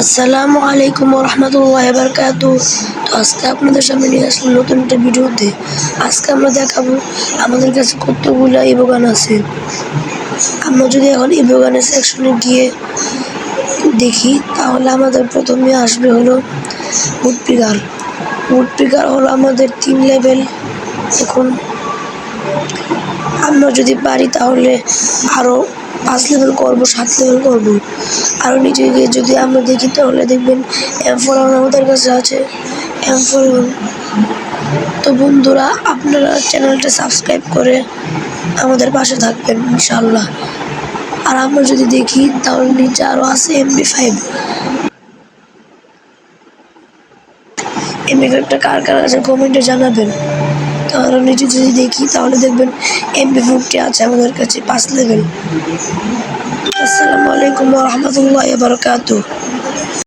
আসসালামু আলাইকুম রহমতুল্লাহি বারাকাতুহু। তো আজকে আপনাদের সামনে নিয়ে আসলাম নতুন একটা ভিডিওতে। আজকে আমরা দেখাবো আমাদের কাছে কতগুলো ইবোগান আছে। আমরা যদি এখন ইবোগানের সেকশনে গিয়ে দেখি তাহলে আমাদের প্রথমে আসবে হলো উডপিকার। উডপিকার হলো আমাদের 3 লেভেল। এখন আমরা যদি পারি তাহলে আরও 5 লেভেল করবো, 7 লেভেল করবো। আরও নিচে গিয়ে যদি আমরা দেখি তাহলে দেখবেন M4 আমাদের কাছে আছে, M4। তো বন্ধুরা, আপনারা চ্যানেলটা সাবস্ক্রাইব করে আমাদের পাশে থাকবেন ইনশাআল্লাহ। আর আমরা যদি দেখি তাহলে নিচে আরও আছে MP5। MP5টা কার কার আছে কমেন্টে জানাবেন। তাহলে নিচে যদি দেখি তাহলে দেখবেন MP50 আছে আমাদের কাছে 5 লেভেল। আসসালামু আলাইকুম ওয়া রাহমাতুল্লাহি ওয়া বারাকাতুহু।